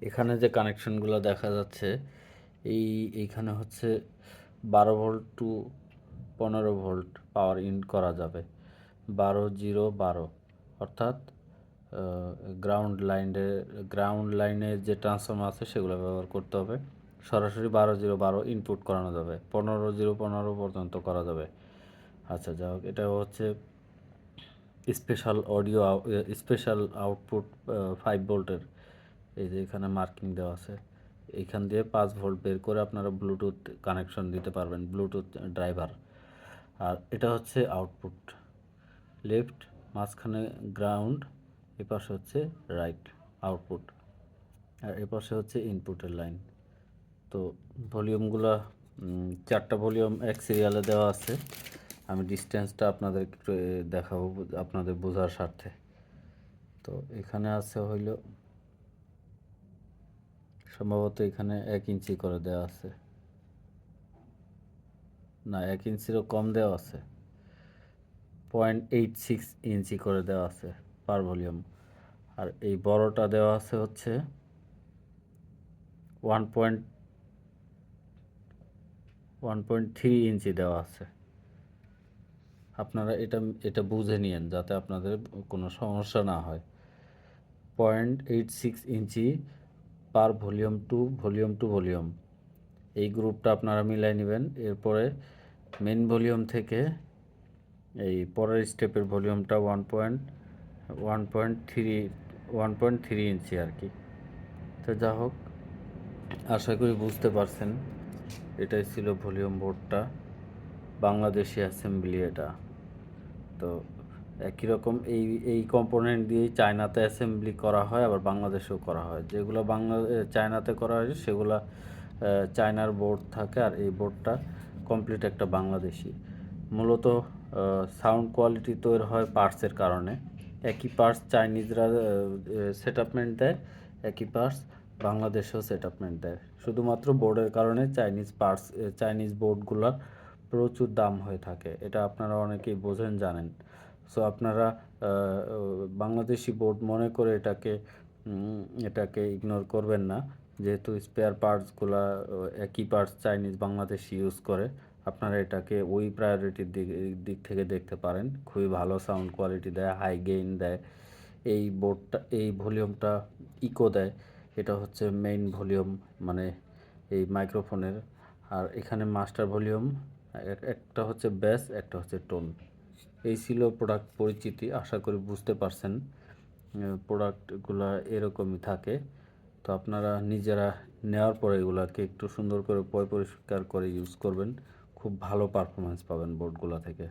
এখানে যে কানেকশনগুলো দেখা যাচ্ছে এইখানে হচ্ছে 12 volt to 15 volt power in করা যাবে। 12 0 12 অর্থাৎ গ্রাউন্ড লাইনের যে ট্রান্সফর্মার আছে সেগুলো ব্যবহার করতে হবে। সরাসরি 12 0 12 ইনপুট করানো যাবে, 15 0 15 পর্যন্ত করা যাবে। আচ্ছা, যাই হোক, এটা হচ্ছে স্পেশাল আউটপুট 5 ভোল্টের। এই যে এখানে মার্কিং দেওয়া আছে, এইখান দিয়ে 5 ভোল্ট বের করে আপনারা ব্লুটুথ কানেকশন দিতে পারবেন, ব্লুটুথ ড্রাইভার। আর এটা হচ্ছে আউটপুট, লেফট, মাঝখানে গ্রাউন্ড, এ পাশে হচ্ছে রাইট আউটপুট, আর এ পাশে হচ্ছে ইনপুটের লাইন। তো ভলিউমগুলো 4টা ভলিউম এক সিরিয়ালে দেওয়া আছে। আমি ডিস্টেন্সটা আপনাদের একটু দেখাবো আপনাদের বোঝার স্বার্থে। তো এখানে আছে হইল সম্ভবত এখানে 1 ইঞ্চি করে দেওয়া আছে, না 1 ইঞ্চিরও কম দেওয়া আছে, 0.86 ইঞ্চি করে দেওয়া আছে পার ভলিউম। আর এই বড়টা দেওয়া আছে হচ্ছে 1.3 ইঞ্চি দেওয়া আছে। আপনারা এটা বুঝে নিয়েন যাতে আপনাদের কোনো সমস্যা না হয়। 0.86 ইঞ্চি পার ভলিউম, এই গ্রুপটা আপনারা মিলাই নেবেন। এরপরে মেন ভলিউম থেকে এই পরের স্টেপের ভলিউমটা 1.3 ইঞ্চি আর কি। তো যা হোক, আশা করি বুঝতে পারছেন। এটাই ছিল ভলিউম বোর্ডটা, বাংলাদেশি অ্যাসেম্বলি এটা। তো একই রকম এই কম্পোনেন্ট দিয়েই চায়নাতে অ্যাসেম্বলি করা হয়, আবার বাংলাদেশেও করা হয়। যেগুলো চায়নাতে করা হয় সেগুলো চায়নার বোর্ড থাকে, আর এই বোর্ডটা কমপ্লিট একটা বাংলাদেশি। মূলত সাউন্ড কোয়ালিটি তৈরি হয় পার্টসের কারণে। একই পার্টস চাইনিজরা সেটআপমেন্ট দেয়, একই পার্টস বাংলাদেশেও সেটআপমেন্ট দেয়। শুধুমাত্র বোর্ডের কারণে চাইনিজ বোর্ডগুলোর প্রচুর দাম হয়ে থাকে, এটা আপনারা অনেকেই বোঝেন, জানেন। সো আপনারা বাংলাদেশি বোর্ড মনে করে এটাকে ইগনোর করবেন না, যেহেতু স্পেয়ার পার্টসগুলা একই পার্টস চাইনিজ বাংলাদেশি ইউজ করে। আপনারা এটাকে ওই প্রায়োরিটির দিক থেকে দেখতে পারেন। খুবই ভালো সাউন্ড কোয়ালিটি দেয়, হাই গেইন দেয়। এই ভলিউমটা ইকো দেয়, এটা হচ্ছে মেইন ভলিউম, মানে এই মাইক্রোফোনের। আর এখানে মাস্টার ভলিউম, একটা হচ্ছে ব্যাস, একটা হচ্ছে টোন। এই ছিল প্রোডাক্ট পরিচিতি, আশা করি বুঝতে পারছেন। প্রোডাক্টগুলো এরকমই থাকে। তো আপনারা নিজেরা নেওয়ার পরে এগুলাকে একটু সুন্দর করে পরিষ্কার করে ইউজ করবেন, খুব ভালো পারফরমেন্স পাবেন বোর্ডগুলো থেকে।